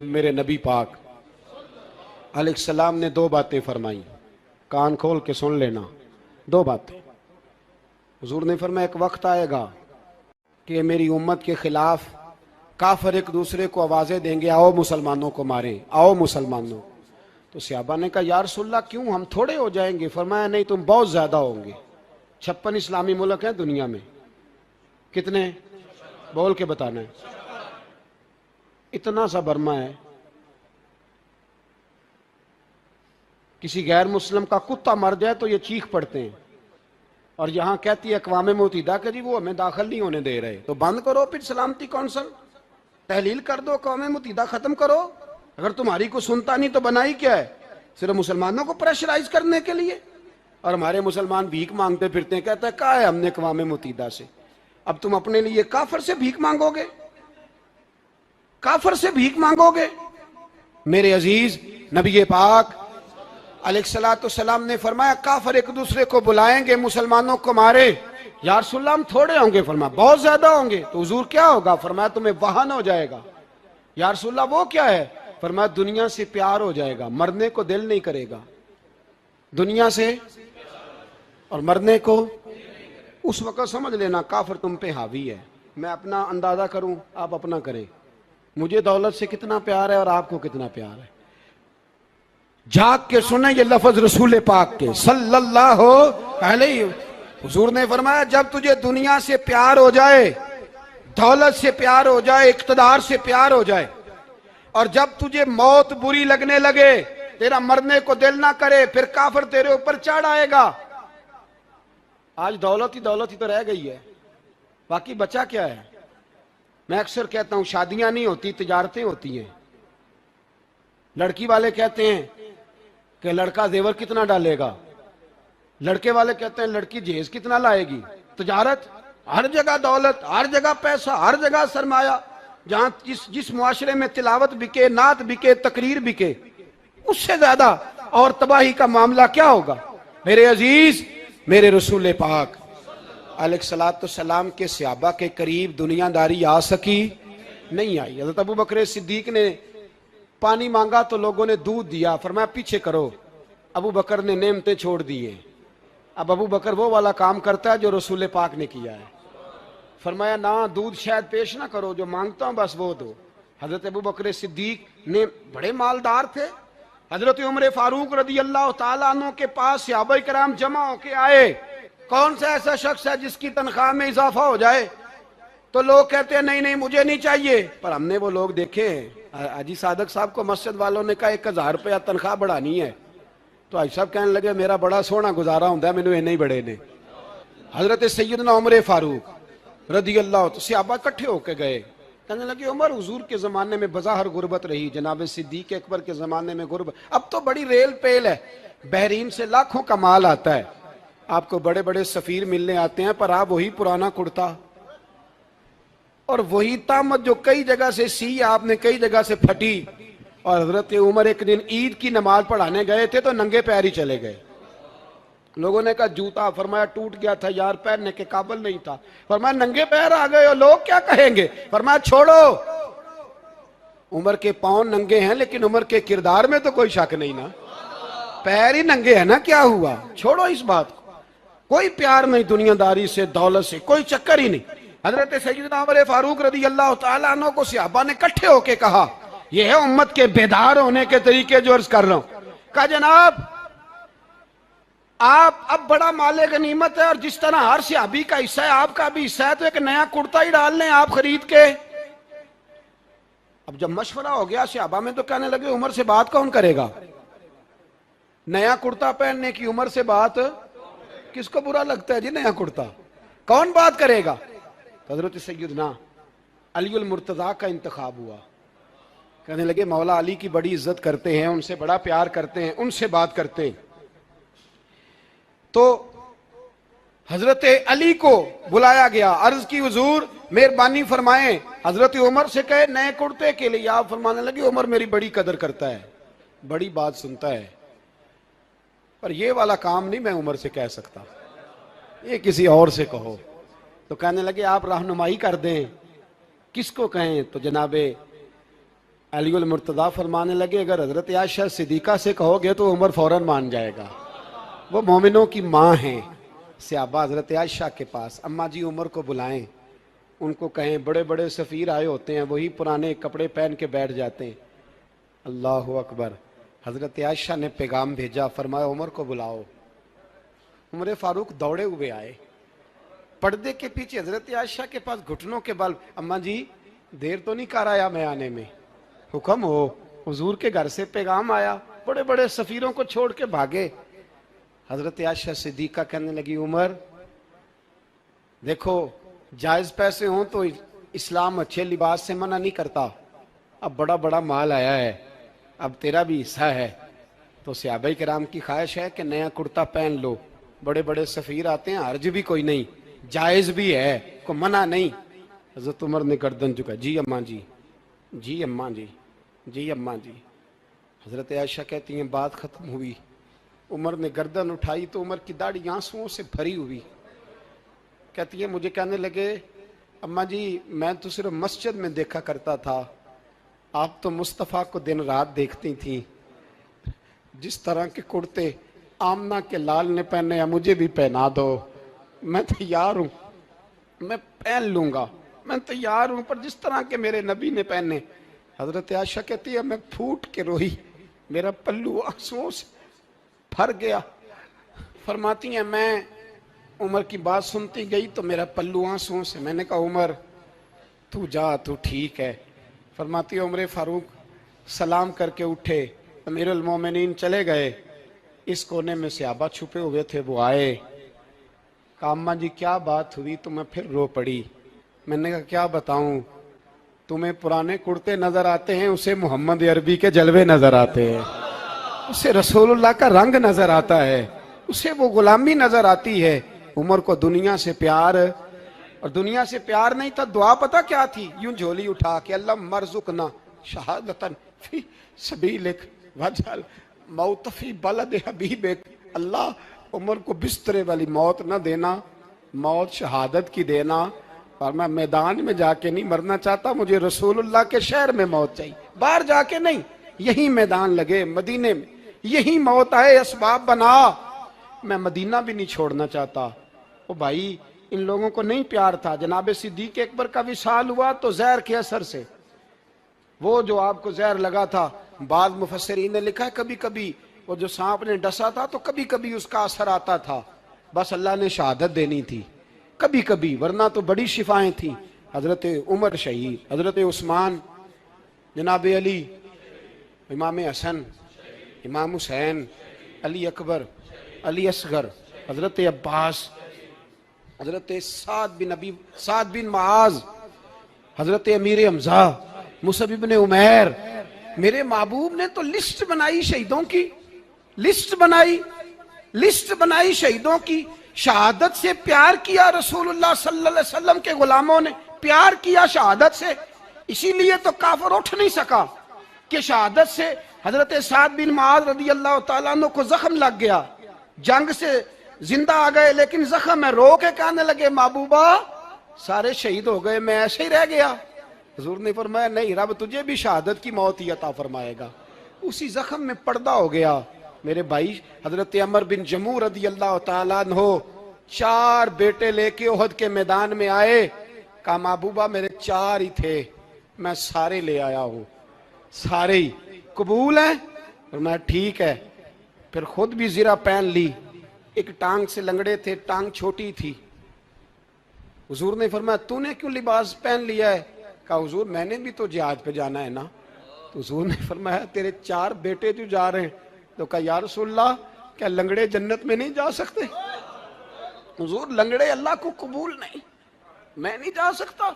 میرے نبی پاک علیہ السلام نے دو باتیں فرمائی، کان کھول کے سن لینا۔ دو باتیں حضور نے فرمایا، ایک وقت آئے گا کہ میری امت کے خلاف کافر ایک دوسرے کو آوازیں دیں گے، آؤ مسلمانوں کو ماریں، آؤ مسلمانوں۔ تو صحابہ نے کہا یا رسول اللہ کیوں، ہم تھوڑے ہو جائیں گے؟ فرمایا نہیں، تم بہت زیادہ ہوں گے۔ 56 اسلامی ملک ہیں دنیا میں، کتنے بول کے بتانا ہے؟ اتنا سا برما ہے، کسی غیر مسلم کا کتا مر جائے تو یہ چیخ پڑتے ہیں، اور یہاں کہتی ہے اقوام متحدہ کہ جی وہ ہمیں داخل نہیں ہونے دے رہے۔ تو بند کرو پھر سلامتی کونسل، تحلیل کر دو، اقوام متحدہ ختم کرو۔ اگر تمہاری کو سنتا نہیں تو بنائی کیا ہے؟ صرف مسلمانوں کو پریشرائز کرنے کے لیے۔ اور ہمارے مسلمان بھیک مانگتے پھرتے ہیں، کہتا ہے کہا ہے ہم نے اقوام متحدہ سے۔ اب تم اپنے لیے کافر سے بھیک مانگو گے؟ کافر سے بھیک مانگو گے؟ میرے عزیز نبی پاک علیہ السلام نے فرمایا کافر ایک دوسرے کو بلائیں گے مسلمانوں کو مارے۔ یا رسول اللہ ہم تھوڑے ہوں گے؟ فرمایا بہت زیادہ ہوں گے۔ تو حضور کیا ہوگا؟ فرمایا تمہیں وہن ہو جائے گا۔ یا رسول اللہ وہ کیا ہے؟ فرمایا دنیا سے پیار ہو جائے گا، مرنے کو دل نہیں کرے گا۔ دنیا سے اور مرنے کو، اس وقت سمجھ لینا کافر تم پہ حاوی ہے۔ میں اپنا اندازہ کروں، آپ اپنا کریں، مجھے دولت سے کتنا پیار ہے اور آپ کو کتنا پیار ہے۔ جھاگ کے سنیں یہ لفظ رسول پاک کے صلی اللہ علیہ۔ حضور نے فرمایا جب تجھے دنیا سے پیار ہو جائے، دولت سے پیار ہو جائے، اقتدار سے پیار ہو جائے، اور جب تجھے موت بری لگنے لگے، تیرا مرنے کو دل نہ کرے، پھر کافر تیرے اوپر چڑھ آئے گا۔ آج دولت ہی تو رہ گئی ہے، باقی بچا کیا ہے؟ میں اکثر کہتا ہوں شادیاں نہیں ہوتی، تجارتیں ہوتی ہیں۔ لڑکی والے کہتے ہیں کہ لڑکا زیور کتنا ڈالے گا، لڑکے والے کہتے ہیں لڑکی جہیز کتنا لائے گی۔ تجارت، ہر جگہ دولت، ہر جگہ پیسہ، ہر جگہ سرمایہ۔ جہاں جس معاشرے میں تلاوت بکے، نعت بکے، تقریر بکے، اس سے زیادہ اور تباہی کا معاملہ کیا ہوگا؟ میرے عزیز میرے رسول پاک علیہ السلام کے صحابہ کے قریب دنیا داری آ سکی؟ نہیں آئی۔ حضرت ابو بکر صدیق نے پانی مانگا تو لوگوں نے دودھ دیا، فرمایا پیچھے کرو۔ ابو بکر نے نعمتیں چھوڑ دیے۔ اب ابو بکر وہ والا کام کرتا ہے جو رسول پاک نے کیا ہے۔ فرمایا نہ دودھ شاید پیش نہ کرو، جو مانگتا ہوں بس وہ دو۔ حضرت ابو بکر صدیق نے بڑے مالدار تھے۔ حضرت عمر فاروق رضی اللہ تعالیٰ عنہ کے پاس صحابہ کرام جمع ہو کے آئے، کون سا ایسا شخص ہے جس کی تنخواہ میں اضافہ ہو جائے؟ تو لوگ کہتے ہیں نہیں مجھے نہیں چاہیے۔ پر ہم نے وہ لوگ دیکھے ہیں، حاجی صادق صاحب کو مسجد والوں نے کہا 1000 روپیہ تنخواہ بڑھانی ہے، تو حاجی صاحب کہنے لگے میرا بڑا سونا گزارا ہوتا ہے، مینوں یہ نہیں بڑے نے۔ حضرت سیدنا عمر فاروق رضی اللہ تو صحابہ اکٹھے ہو کے گئے، کہنے لگے عمر حضور کے زمانے میں بظاہر غربت رہی، جناب صدیق اکبر کے زمانے میں غربت، اب تو بڑی ریل پیل ہے، بحرین سے لاکھوں کا مال آتا ہے، آپ کو بڑے بڑے سفیر ملنے آتے ہیں، پر آپ وہی پرانا کرتا اور وہی تامت جو کئی جگہ سے سی آپ نے کئی جگہ سے پھٹی۔ اور حضرت عمر ایک دن عید کی نماز پڑھانے گئے تھے تو ننگے پیر ہی چلے گئے۔ لوگوں نے کہا جوتا، فرمایا ٹوٹ گیا تھا یار، پہننے کے قابل نہیں تھا۔ فرمایا ننگے پیر آ گئے ہو، لوگ کیا کہیں گے؟ فرمایا چھوڑو، عمر کے پاؤں ننگے ہیں لیکن عمر کے کردار میں تو کوئی شک نہیں نا، پیر ہی ننگے ہیں نا، کیا ہوا؟ چھوڑو اس بات کو، کوئی پیار نہیں دنیا داری سے، دولت سے، کوئی چکر ہی نہیں۔ حضرت سیدنا عمر فاروق رضی اللہ تعالیٰ عنہ کو صحابہ نے اکٹھے ہو کے کہا، یہ ہے امت کے بیدار ہونے کے طریقے جو عرض کر رہا ہوں۔ کہا جناب آپ اب بڑا مال غنیمت ہے، اور جس طرح ہر صحابی کا حصہ ہے آپ کا بھی حصہ ہے، تو ایک نیا کرتا ہی ڈال لیں آپ خرید کے۔ اب جب مشورہ ہو گیا صحابہ میں تو کہنے لگے عمر سے بات کون کرے گا؟ نیا کرتا پہننے کی عمر سے بات کس کو برا لگتا ہے جی؟ نیا کرتا کون بات کرے گا؟ حضرت سیدنا علی المرتضیٰ کا انتخاب ہوا، کہنے لگے مولا علی کی بڑی عزت کرتے ہیں، ان سے بڑا پیار کرتے ہیں، ان سے بات کرتے ہیں۔ تو حضرت علی کو بلایا گیا، عرض کی حضور مہربانی فرمائیں، حضرت عمر سے کہے نئے کرتے کے لیے۔ آپ فرمانے لگے عمر میری بڑی قدر کرتا ہے، بڑی بات سنتا ہے، پر یہ والا کام نہیں میں عمر سے کہہ سکتا، یہ کسی اور سے کہو۔ تو کہنے لگے آپ رہنمائی کر دیں، کس کو کہیں؟ تو جناب علی المرتضیٰ فرمانے لگے اگر حضرت عائشہ صدیقہ سے کہو گے تو عمر فوراً مان جائے گا، وہ مومنوں کی ماں ہیں۔ صحابہ حضرت عائشہ کے پاس، اماں جی عمر کو بلائیں، ان کو کہیں، بڑے بڑے سفیر آئے ہوتے ہیں، وہی پرانے کپڑے پہن کے بیٹھ جاتے ہیں۔ اللہ اکبر۔ حضرت عائشہ نے پیغام بھیجا، فرمایا عمر کو بلاؤ۔ عمر فاروق دوڑے ہوئے آئے، پردے کے پیچھے حضرت عائشہ کے پاس گھٹنوں کے بل، اماں جی دیر تو نہیں کر آیا میں آنے میں؟ حکم ہو، حضور کے گھر سے پیغام آیا، بڑے بڑے سفیروں کو چھوڑ کے بھاگے۔ حضرت عائشہ صدیقہ کہنے لگی عمر دیکھو، جائز پیسے ہوں تو اسلام اچھے لباس سے منع نہیں کرتا، اب بڑا بڑا مال آیا ہے، اب تیرا بھی حصہ ہے، تو صحابہ کرام کی خواہش ہے کہ نیا کرتا پہن لو، بڑے بڑے سفیر آتے ہیں، حرج بھی کوئی نہیں، جائز بھی ہے، کوئی منع نہیں۔ حضرت عمر نے گردن جھکا، جی اماں جی، جی اماں جی، جی اماں جی۔ حضرت عائشہ کہتی ہیں بات ختم ہوئی، عمر نے گردن اٹھائی تو عمر کی داڑھی آنسوؤں سے بھری ہوئی، کہتی ہے مجھے کہنے لگے اماں جی میں تو صرف مسجد میں دیکھا کرتا تھا، آپ تو مصطفیٰ کو دن رات دیکھتی تھیں، جس طرح کے کرتے آمنہ کے لال نے پہنے ہیں مجھے بھی پہنا دو، میں تیار ہوں، میں پہن لوں گا، میں تیار ہوں، پر جس طرح کے میرے نبی نے پہنے۔ حضرت عائشہ کہتی ہے میں پھوٹ کے روئی، میرا پلو آنسوؤں سے بھر گیا۔ فرماتی ہیں میں عمر کی بات سنتی گئی تو میرا پلو آنسوؤں سے، میں نے کہا عمر تو جا، تو ٹھیک ہے۔ فرماتی ہے عمر فاروق سلام کر کے اٹھے، امیر المومنین چلے گئے، اس کونے میں صحابہ چھپے ہوئے تھے، وہ آئے، کہا اماں جی کیا بات ہوئی؟ تو میں پھر رو پڑی۔ میں نے کہا کیا بتاؤں، تمہیں پرانے کرتے نظر آتے ہیں، اسے محمد عربی کے جلوے نظر آتے ہیں، اسے رسول اللہ کا رنگ نظر آتا ہے، اسے وہ غلامی نظر آتی ہے۔ عمر کو دنیا سے پیار، اور دنیا سے پیار نہیں تھا، دعا پتہ کیا تھی؟ یوں جھولی اٹھا کے اللہ مرزقنا شہادتن فی سبیلک وجعل موت فی بلد حبیبک، اللہ عمر کو بسترے والی موت نہ دینا، موت شہادت کی دینا، اور میں میدان میں جا کے نہیں مرنا چاہتا، مجھے رسول اللہ کے شہر میں موت چاہیے، باہر جا کے نہیں، یہی میدان لگے مدینے میں، یہی موت آئے، اسباب بنا، میں مدینہ بھی نہیں چھوڑنا چاہتا۔ او بھائی ان لوگوں کو نہیں پیار تھا، جناب صدیق اکبر کا وصال ہوا تو زہر کے اثر سے، وہ جو آپ کو زہر لگا تھا، بعض مفسرین نے لکھا ہے کبھی کبھی وہ جو سانپ نے ڈسا تھا تو کبھی کبھی اس کا اثر آتا تھا، بس اللہ نے شہادت دینی تھی کبھی کبھی، ورنہ تو بڑی شفائیں تھیں۔ حضرت عمر شہید، حضرت عثمان، جناب علی، امام حسن، امام حسین، علی اکبر، علی اصغر، حضرت عباس، حضرت سعد بن معاذ، حضرت امیر حمزہ، مصعب بن عمیر، میرے محبوب نے تو لسٹ بنائی شہیدوں کی، لسٹ بنائی شہیدوں کی، شہادت سے پیار کیا رسول اللہ صلی اللہ علیہ وسلم کے غلاموں نے، پیار کیا شہادت سے، اسی لیے تو کافر اٹھ نہیں سکا کہ شہادت سے حضرت سعد بن معاذ رضی اللہ تعالیٰ عنہ کو زخم لگ گیا، جنگ سے زندہ آ گئے لیکن زخم ہے، رو کے کہنے لگے محبوبہ سارے شہید ہو گئے، میں ایسے ہی رہ گیا۔ حضور نے فرمایا نہیں، رب تجھے بھی شہادت کی موت ہی عطا فرمائے گا، اسی زخم میں پردہ ہو گیا۔ میرے بھائی حضرت عمر بن جموع رضی اللہ تعالیٰ عنہ 4 بیٹے لے کے احد کے میدان میں آئے، کہا محبوبہ میرے 4 ہی تھے، میں سارے لے آیا ہوں، سارے ہی قبول ہیں؟ اور میں ٹھیک ہے، پھر خود بھی زرہ پہن لی، ایک ٹانگ سے لنگڑے تھے، ٹانگ چھوٹی تھی، حضور نے فرمایا تو نے کیوں لباس پہن لیا ہے؟ کہا حضور میں نے بھی تو جہاد پہ جانا ہے نا۔ تو حضور نے فرمایا تیرے 4 بیٹے جو جا رہے ہیں، تو کہا یا رسول اللہ کیا لنگڑے جنت میں نہیں جا سکتے؟ حضور لنگڑے اللہ کو قبول نہیں، میں نہیں جا سکتا؟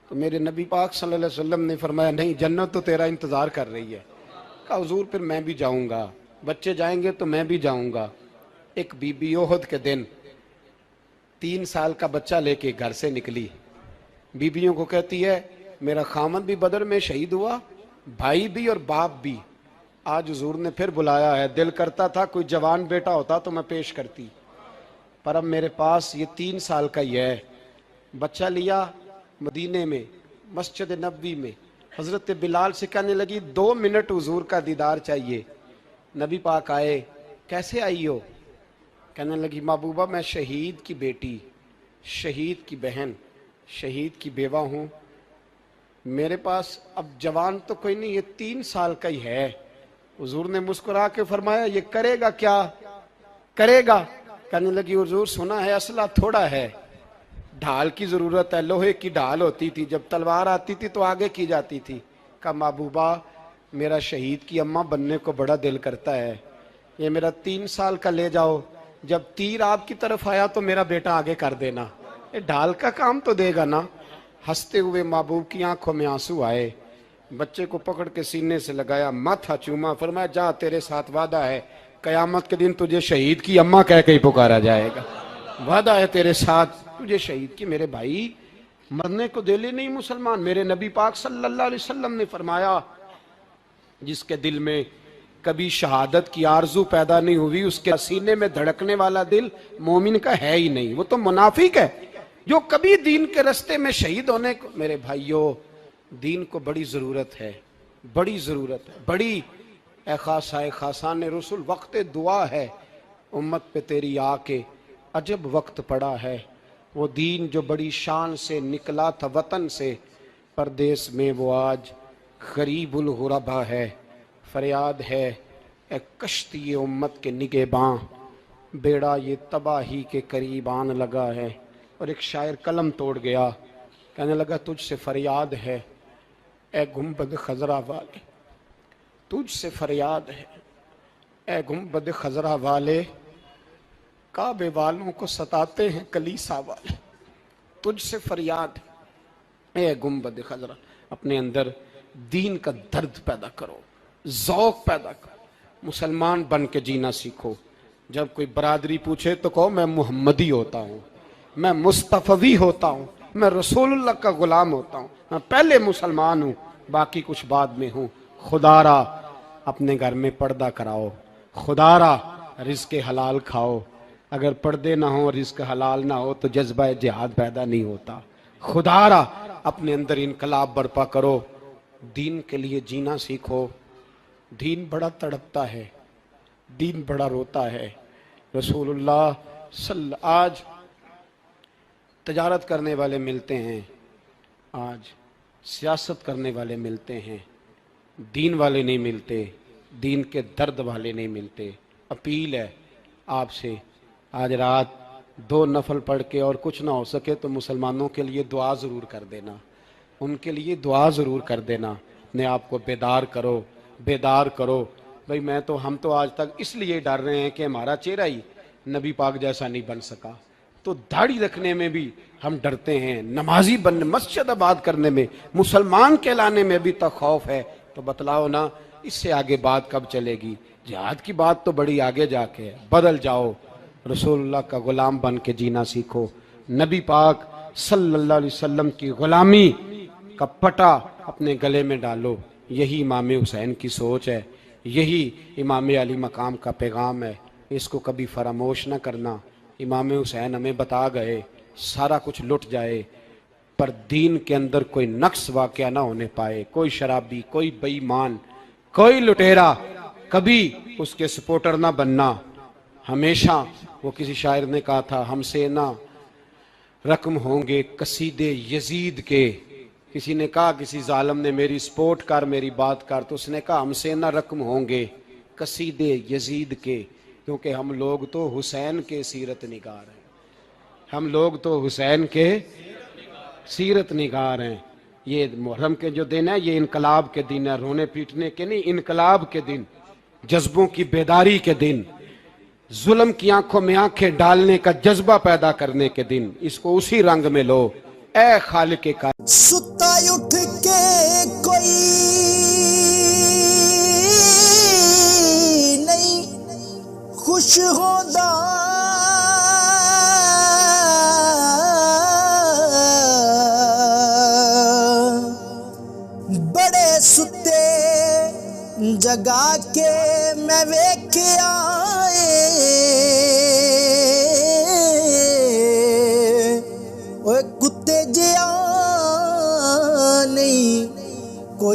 تو میرے نبی پاک صلی اللہ علیہ وسلم نے فرمایا نہیں، جنت تو تیرا انتظار کر رہی ہے۔ کہا حضور پھر میں بھی جاؤں گا، بچے جائیں گے تو میں بھی جاؤں گا۔ ایک بی بی احد کے دن 3 سال کا بچہ لے کے گھر سے نکلی، بیویوں کو کہتی ہے میرا خامد بھی بدر میں شہید ہوا، بھائی بھی اور باپ بھی، آج حضور نے پھر بلایا ہے، دل کرتا تھا کوئی جوان بیٹا ہوتا تو میں پیش کرتی، پر اب میرے پاس یہ 3 سال کا ہی ہے۔ بچہ لیا، مدینے میں مسجد نبوی میں حضرت بلال سے کہنے لگی 2 منٹ حضور کا دیدار چاہیے. نبی پاک آئے. کیسے آئی ہو؟ کہنے لگی محبوبہ میں شہید کی بیٹی، شہید کی بہن، شہید کی بیوہ ہوں. میرے پاس اب جوان تو کوئی نہیں، یہ 3 سال کا ہی ہے. حضور نے مسکرا کے فرمایا یہ کرے گا کیا؟ کرے گا. کہنے لگی حضور سنا ہے اسلحہ تھوڑا ہے، ڈھال کی ضرورت ہے. لوہے کی ڈھال ہوتی تھی، جب تلوار آتی تھی تو آگے کی جاتی تھی. کہا محبوبہ میرا شہید کی اماں بننے کو بڑا دل کرتا ہے، یہ میرا 3 سال کا لے جاؤ، جب تیر آپ کی طرف آیا تو میرا بیٹا آگے کر دینا، یہ ڈھال کا کام تو دے گا نا. ہنستے ہوئے محبوب کی آنکھوں میں آنسو آئے. بچے کو پکڑ کے سینے سے لگایا، ماتھا چوما، فرمایا جا تیرے ساتھ وعدہ ہے قیامت کے دن تجھے شہید کی اماں کہہ کے ہی پکارا جائے گا. وعدہ ہے تیرے ساتھ تجھے شہید کی. میرے بھائی مرنے کو دل ہی نہیں مسلمان. میرے نبی پاک صلی اللہ علیہ وسلم نے فرمایا جس کے دل میں کبھی شہادت کی آرزو پیدا نہیں ہوئی اس کے سینے میں دھڑکنے والا دل مومن کا ہے ہی نہیں، وہ تو منافق ہے. جو کبھی دین کے رستے میں شہید ہونے کو، میرے بھائیوں دین کو بڑی ضرورت ہے، بڑی ضرورت ہے، بڑی. اے خاصائے خاصان رسول وقت دعا ہے امت پہ تیری آ کے عجب وقت پڑا ہے. وہ دین جو بڑی شان سے نکلا تھا وطن سے، پردیس میں وہ آج غریب الغربا ہے. فریاد ہے اے کشتی امت کے نگہباں، بیڑا یہ تباہی کے قریب آن لگا ہے. اور ایک شاعر قلم توڑ گیا، کہنے لگا تجھ سے فریاد ہے اے گنبد خضرا والے، تجھ سے فریاد ہے اے گنبد خضرا والے، کعبے والوں کو ستاتے ہیں کلیسا والے. تجھ سے فریاد اے گنبد خضرا. اپنے اندر دین کا درد پیدا کرو، ذوق پیدا کرو، مسلمان بن کے جینا سیکھو. جب کوئی برادری پوچھے تو کہو میں محمدی ہوتا ہوں، میں مصطفی ہوتا ہوں، میں رسول اللہ کا غلام ہوتا ہوں، میں پہلے مسلمان ہوں باقی کچھ بعد میں ہوں. خدا را اپنے گھر میں پردہ کراؤ، خدا را رزق حلال کھاؤ. اگر پردے نہ ہوں رزق حلال نہ ہو تو جذبہ جہاد پیدا نہیں ہوتا. خدا را اپنے اندر انقلاب برپا کرو، دین کے لیے جینا سیکھو. دین بڑا تڑپتا ہے، دین بڑا روتا ہے. رسول اللہ آج تجارت کرنے والے ملتے ہیں، آج سیاست کرنے والے ملتے ہیں، دین والے نہیں ملتے، دین کے درد والے نہیں ملتے. اپیل ہے آپ سے آج رات 2 نفل پڑھ کے اور کچھ نہ ہو سکے تو مسلمانوں کے لیے دعا ضرور کر دینا، ان کے لیے دعا ضرور کر دینا. اپنے آپ کو بیدار کرو، بیدار کرو. بھئی ہم تو آج تک اس لیے ڈر رہے ہیں کہ ہمارا چہرہ ہی نبی پاک جیسا نہیں بن سکا، تو داڑھی رکھنے میں بھی ہم ڈرتے ہیں، نمازی بننے، مسجد آباد کرنے میں، مسلمان کہلانے میں بھی تک خوف ہے. تو بتلاؤ نا اس سے آگے بات کب چلے گی؟ جہاد کی بات تو بڑی آگے جا کے ہے. بدل جاؤ، رسول اللہ کا غلام بن کے جینا سیکھو. نبی پاک صلی اللہ علیہ وسلم کی غلامی کا پٹا اپنے گلے میں ڈالو. یہی امام حسین کی سوچ ہے، یہی امام علی مقام کا پیغام ہے. اس کو کبھی فراموش نہ کرنا. امام حسین ہمیں بتا گئے سارا کچھ لٹ جائے پر دین کے اندر کوئی نقص واقعہ نہ ہونے پائے. کوئی شرابی، کوئی بے ایمان، کوئی لٹیرا کبھی اس کے سپورٹر نہ بننا. ہمیشہ وہ کسی شاعر نے کہا تھا ہم سے نہ رقم ہوں گے قصیدے یزید کے. کسی نے کہا کسی ظالم نے میری سپورٹ کر، میری بات کر، تو اس نے کہا ہم سے نہ رقم ہوں گے قصیدے یزید کے، کیونکہ ہم لوگ تو حسین کے سیرت نگار ہیں، ہم لوگ تو حسین کے سیرت نگار ہیں. یہ محرم کے جو دن ہے یہ انقلاب کے دن ہے، رونے پیٹنے کے نہیں، انقلاب کے دن، جذبوں کی بیداری کے دن، ظلم کی آنکھوں میں آنکھیں ڈالنے کا جذبہ پیدا کرنے کے دن. اس کو اسی رنگ میں لو. اے خالق کا ستا اٹھ کے کوئی نہیں خوش ہوتا، بڑے ستے جگا کے میں ویکھیا کتے جیا نہیں کوئی